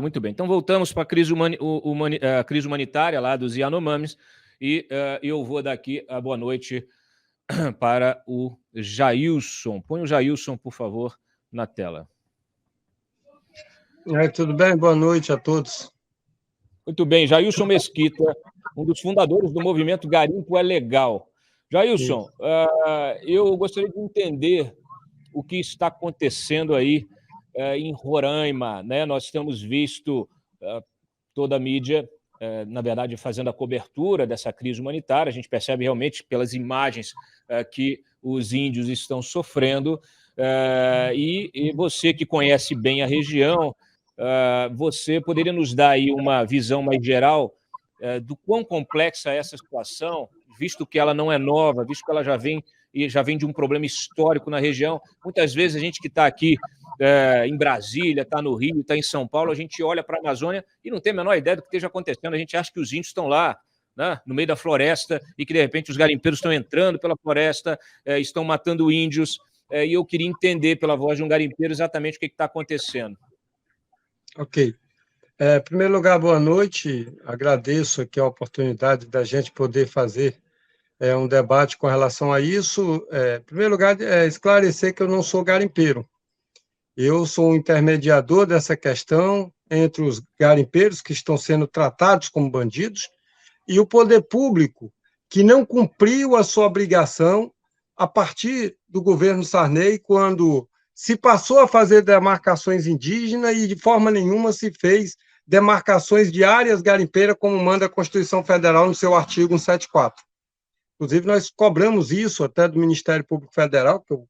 Muito bem, então voltamos para a crise humanitária lá dos Yanomamis e eu vou dar aqui a boa noite para o Jailson. Põe o Jailson, por favor, na tela. Tudo bem? Boa noite a todos. Muito bem, Jailson Mesquita, um dos fundadores do movimento Garimpo é Legal. Jailson, eu gostaria de entender o que está acontecendo aí em Roraima, né? Nós temos visto toda a mídia, na verdade, fazendo a cobertura dessa crise humanitária. A gente percebe realmente pelas imagens que os índios estão sofrendo. E você que conhece bem a região, você poderia nos dar aí uma visão mais geral do quão complexa é essa situação, visto que ela não é nova, visto que ela já vem de um problema histórico na região. Muitas vezes a gente que está aqui em Brasília, está no Rio, está em São Paulo, a gente olha para a Amazônia e não tem a menor ideia do que esteja acontecendo. A gente acha que os índios estão lá, né, no meio da floresta, e que, de repente, os garimpeiros estão entrando pela floresta, estão matando índios, e eu queria entender, pela voz de um garimpeiro, exatamente o que está acontecendo. Ok. Em primeiro lugar, boa noite. Agradeço aqui a oportunidade da gente poder fazer um debate com relação a isso. Em primeiro lugar, esclarecer que eu não sou garimpeiro. Eu sou um intermediador dessa questão entre os garimpeiros que estão sendo tratados como bandidos e o poder público que não cumpriu a sua obrigação a partir do governo Sarney, quando se passou a fazer demarcações indígenas e de forma nenhuma se fez demarcações de áreas garimpeiras, como manda a Constituição Federal no seu artigo 174. Inclusive, nós cobramos isso até do Ministério Público Federal, que eu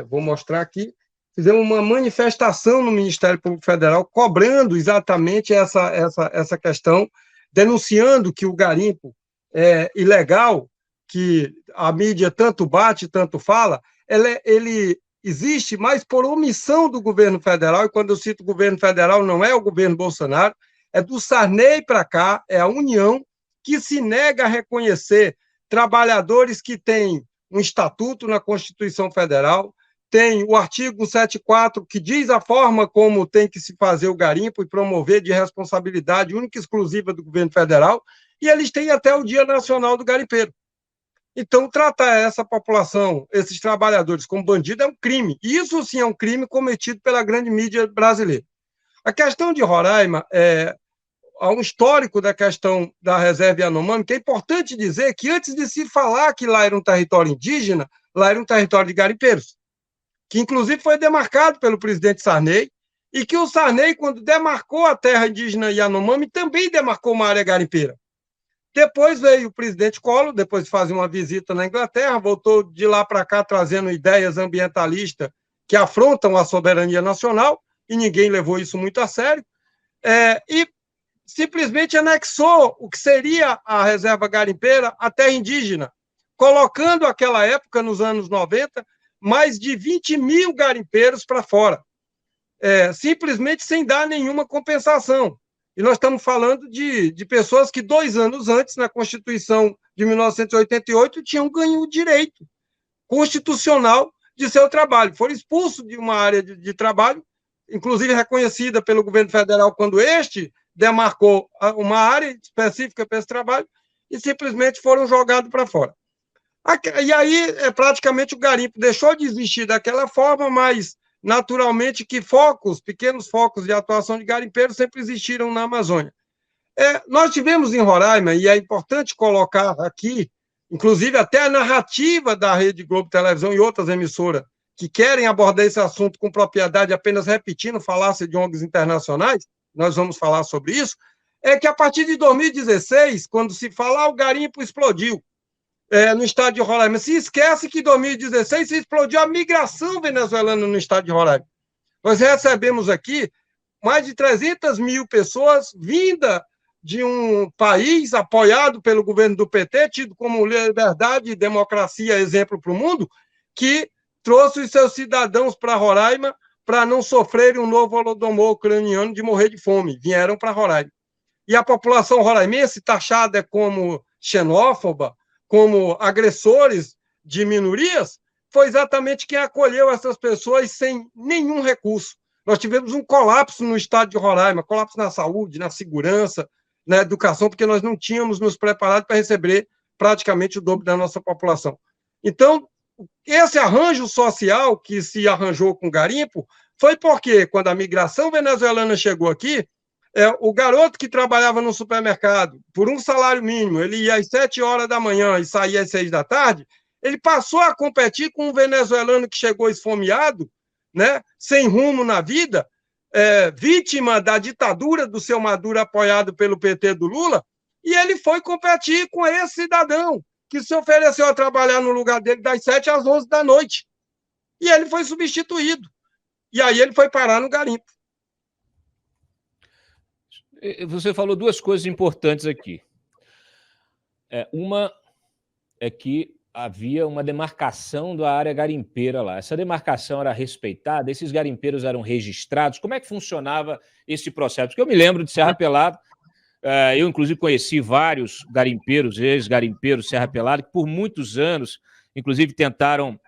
vou mostrar aqui. Fizemos uma manifestação no Ministério Público Federal cobrando exatamente essa questão, denunciando que o garimpo é ilegal, que a mídia tanto bate, tanto fala, ele existe mais por omissão do governo federal, e quando eu cito governo federal, não é o governo Bolsonaro, é do Sarney para cá, é a União que se nega a reconhecer trabalhadores que têm um estatuto na Constituição Federal, tem o artigo 174, que diz a forma como tem que se fazer o garimpo e promover de responsabilidade única e exclusiva do governo federal, e eles têm até o Dia Nacional do Garimpeiro. Então, tratar essa população, esses trabalhadores, como bandido é um crime. E isso, sim, é um crime cometido pela grande mídia brasileira. A questão de Roraima, há um histórico da questão da reserva Yanomami, que é importante dizer que antes de se falar que lá era um território indígena, lá era um território de garimpeiros, que inclusive foi demarcado pelo presidente Sarney, e que o Sarney, quando demarcou a terra indígena Yanomami, também demarcou uma área garimpeira. Depois veio o presidente Collor, depois de fazer uma visita na Inglaterra, voltou de lá para cá trazendo ideias ambientalistas que afrontam a soberania nacional, e ninguém levou isso muito a sério, e simplesmente anexou o que seria a reserva garimpeira à terra indígena, colocando naquela época, nos anos 90, mais de 20 mil garimpeiros para fora, simplesmente sem dar nenhuma compensação. E nós estamos falando de pessoas que 2 anos antes, na Constituição de 1988, tinham ganho o direito constitucional de seu trabalho. Foram expulsos de uma área de trabalho, inclusive reconhecida pelo governo federal quando este demarcou uma área específica para esse trabalho, e simplesmente foram jogados para fora. E aí, praticamente, o garimpo deixou de existir daquela forma, mas naturalmente que pequenos focos de atuação de garimpeiros sempre existiram na Amazônia. Nós tivemos em Roraima, e é importante colocar aqui, inclusive até a narrativa da Rede Globo Televisão e outras emissoras que querem abordar esse assunto com propriedade, apenas repetindo falácia de ONGs internacionais, nós vamos falar sobre isso, é que a partir de 2016, quando se falar, o garimpo explodiu no estado de Roraima. Se esquece que em 2016 se explodiu a migração venezuelana no estado de Roraima. Nós recebemos aqui mais de 300 mil pessoas vindas de um país apoiado pelo governo do PT, tido como liberdade e democracia exemplo para o mundo, que trouxe os seus cidadãos para Roraima para não sofrerem um novo holodomor ucraniano de morrer de fome. Vieram para Roraima. E a população roraimense, taxada como xenófoba, como agressores de minorias, foi exatamente quem acolheu essas pessoas sem nenhum recurso. Nós tivemos um colapso no estado de Roraima, colapso na saúde, na segurança, na educação, porque nós não tínhamos nos preparado para receber praticamente o dobro da nossa população. Então, esse arranjo social que se arranjou com o garimpo foi porque, quando a migração venezuelana chegou aqui, o garoto que trabalhava no supermercado, por um salário mínimo, ele ia às 7 horas da manhã e saía às 6 da tarde, ele passou a competir com um venezuelano que chegou esfomeado, né, sem rumo na vida, vítima da ditadura do seu Maduro, apoiado pelo PT do Lula, e ele foi competir com esse cidadão que se ofereceu a trabalhar no lugar dele das 7 às 11 da noite. E ele foi substituído. E aí ele foi parar no garimpo. Você falou duas coisas importantes aqui. Uma é que havia uma demarcação da área garimpeira lá. Essa demarcação era respeitada, esses garimpeiros eram registrados. Como é que funcionava esse processo? Porque eu me lembro de Serra Pelada, eu inclusive conheci vários garimpeiros, ex-garimpeiros Serra Pelada, que por muitos anos, inclusive, tentaram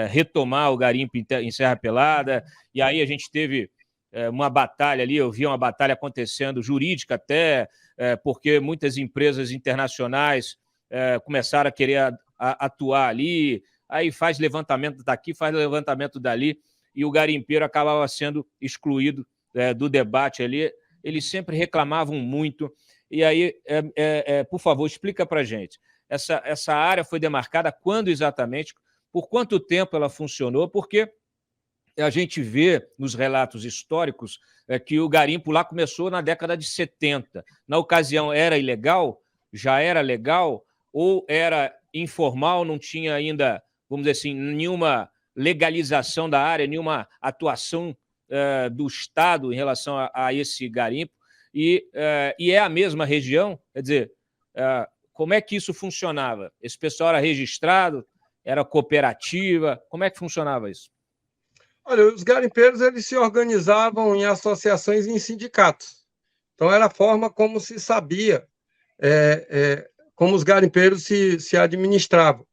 retomar o garimpo em Serra Pelada, e aí a gente teve uma batalha ali, eu vi uma batalha acontecendo, jurídica até, porque muitas empresas internacionais começaram a querer atuar ali, aí faz levantamento daqui, faz levantamento dali, e o garimpeiro acabava sendo excluído do debate ali. Eles sempre reclamavam muito. E aí, por favor, explica para a gente. Essa área foi demarcada quando exatamente? Por quanto tempo ela funcionou? Porque a gente vê nos relatos históricos que o garimpo lá começou na década de 70. Na ocasião, era ilegal? Já era legal? Ou era informal, não tinha ainda, vamos dizer assim, nenhuma legalização da área, nenhuma atuação do Estado em relação a esse garimpo? E é a mesma região? Quer dizer, como é que isso funcionava? Esse pessoal era registrado? Era cooperativa? Como é que funcionava isso? Olha, os garimpeiros eles se organizavam em associações e em sindicatos. Então, era a forma como se sabia como os garimpeiros se administravam.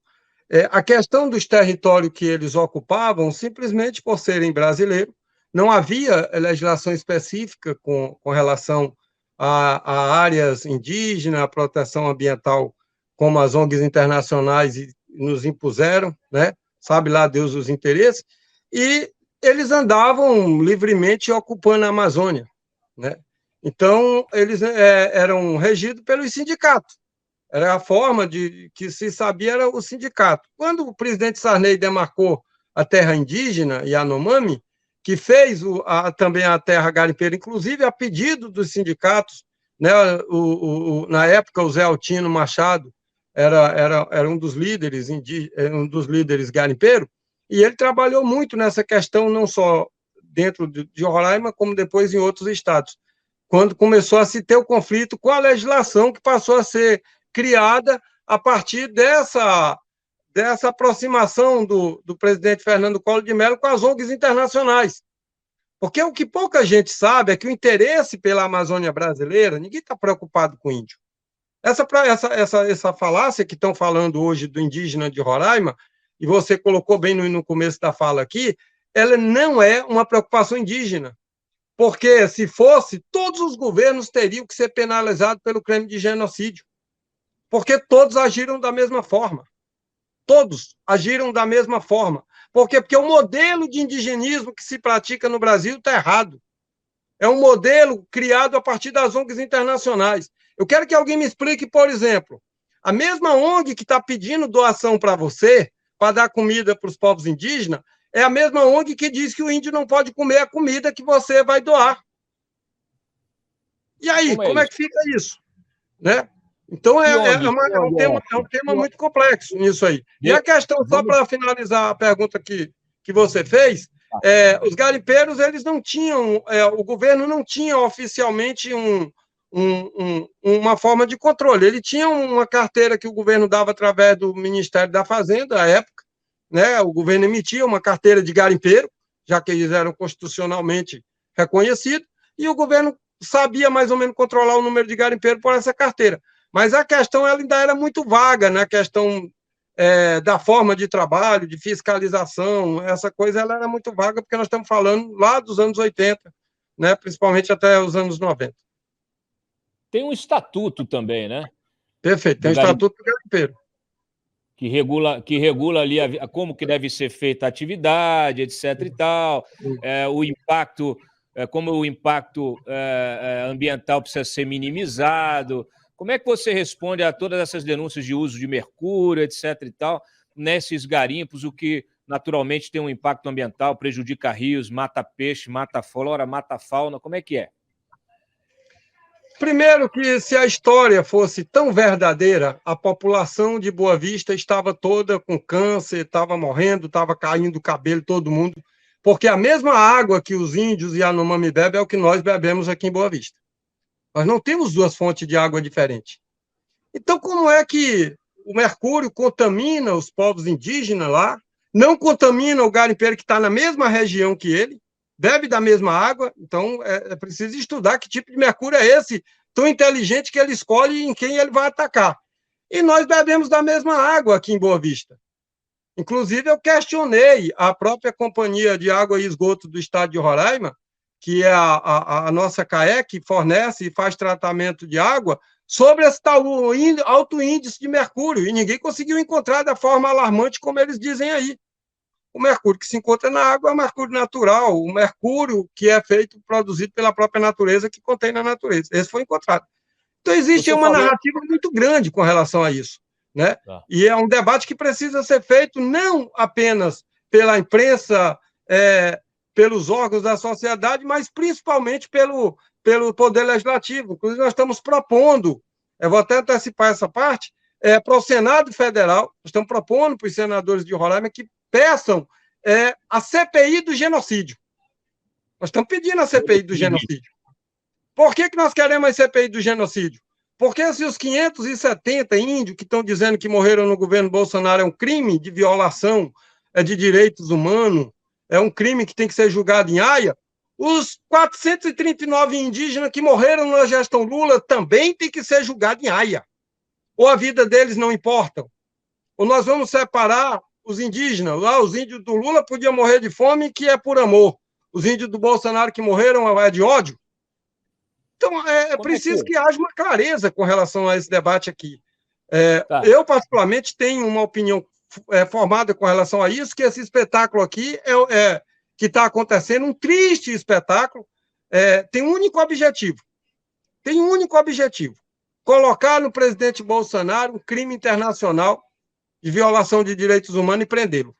A questão dos territórios que eles ocupavam, simplesmente por serem brasileiros, não havia legislação específica com relação a áreas indígenas, a proteção ambiental, como as ONGs internacionais nos impuseram, né? Sabe lá Deus os interesses, e eles andavam livremente ocupando a Amazônia, né? Então, eles eram regidos pelos sindicatos. Era a forma que se sabia, era o sindicato. Quando o presidente Sarney demarcou a terra indígena, Yanomami, que fez também a terra garimpeira, inclusive a pedido dos sindicatos, né? Na época, o Zé Altino Machado era um dos líderes garimpeiros, e ele trabalhou muito nessa questão, não só dentro de Roraima, como depois em outros estados, quando começou a se ter o conflito com a legislação que passou a ser criada a partir dessa aproximação do presidente Fernando Collor de Mello com as ONGs internacionais. Porque o que pouca gente sabe é que o interesse pela Amazônia brasileira, ninguém está preocupado com o índio. Essa falácia que estão falando hoje do indígena de Roraima, e você colocou bem no começo da fala aqui, ela não é uma preocupação indígena. Porque, se fosse, todos os governos teriam que ser penalizados pelo crime de genocídio. Porque todos agiram da mesma forma. Todos agiram da mesma forma. Por quê? Porque o modelo de indigenismo que se pratica no Brasil está errado. É um modelo criado a partir das ONGs internacionais. Eu quero que alguém me explique, por exemplo, a mesma ONG que está pedindo doação para você, para dar comida para os povos indígenas, é a mesma ONG que diz que o índio não pode comer a comida que você vai doar. E aí, como é que fica isso? Né? Então, um tema muito complexo nisso aí. E a questão, só para finalizar a pergunta que você fez, os garimpeiros, eles não tinham, o governo não tinha oficialmente uma forma de controle. Ele tinha uma carteira que o governo dava através do Ministério da Fazenda, à época, né? O governo emitia uma carteira de garimpeiro, já que eles eram constitucionalmente reconhecidos, e o governo sabia mais ou menos controlar o número de garimpeiros por essa carteira. Mas a questão ela ainda era muito vaga na questão da forma de trabalho, de fiscalização, essa coisa ela era muito vaga, porque nós estamos falando lá dos anos 80, né, principalmente até os anos 90. Tem um estatuto também, né? Perfeito, tem o Estatuto do Garimpeiro. Que regula ali como que deve ser feita a atividade, etc. e tal, o impacto, como o impacto ambiental precisa ser minimizado. Como é que você responde a todas essas denúncias de uso de mercúrio, etc. e tal, nesses garimpos, o que naturalmente tem um impacto ambiental, prejudica rios, mata peixe, mata flora, mata fauna? Como é que é? Primeiro que, se a história fosse tão verdadeira, a população de Boa Vista estava toda com câncer, estava morrendo, estava caindo o cabelo, todo mundo, porque a mesma água que os índios e a Yanomami bebem é o que nós bebemos aqui em Boa Vista. Nós não temos duas fontes de água diferentes. Então, como é que o mercúrio contamina os povos indígenas lá, não contamina o garimpeiro que está na mesma região que ele, bebe da mesma água? Então, é preciso estudar que tipo de mercúrio é esse, tão inteligente que ele escolhe em quem ele vai atacar. E nós bebemos da mesma água aqui em Boa Vista. Inclusive, eu questionei a própria Companhia de Água e Esgoto do Estado de Roraima, que é a nossa CAE, que fornece e faz tratamento de água, sobre esse tal alto índice de mercúrio, e ninguém conseguiu encontrar da forma alarmante como eles dizem aí. O mercúrio que se encontra na água é o mercúrio natural, o mercúrio que é feito, produzido pela própria natureza, que contém na natureza. Esse foi encontrado. Então, existe uma narrativa muito grande com relação a isso, né? E é um debate que precisa ser feito não apenas pela imprensa, pelos órgãos da sociedade, mas principalmente pelo Poder Legislativo. Inclusive, nós estamos propondo, eu vou até antecipar essa parte, para o Senado Federal, nós estamos propondo para os senadores de Roraima que peçam a CPI do genocídio. Nós estamos pedindo a CPI do genocídio. Por que nós queremos a CPI do genocídio? Porque se os 570 índios que estão dizendo que morreram no governo Bolsonaro é um crime de violação de direitos humanos, é um crime que tem que ser julgado em Haia, os 439 indígenas que morreram na gestão Lula também tem que ser julgados em Haia. Ou a vida deles não importa? Ou nós vamos separar os indígenas? Lá, os índios do Lula podiam morrer de fome, que é por amor. Os índios do Bolsonaro que morreram é de ódio. Então, é preciso que haja uma clareza com relação a esse debate aqui. Eu, particularmente, tenho uma opinião formada com relação a isso, que esse espetáculo aqui que está acontecendo, um triste espetáculo, tem um único objetivo. Colocar no presidente Bolsonaro um crime internacional de violação de direitos humanos e prendê-lo.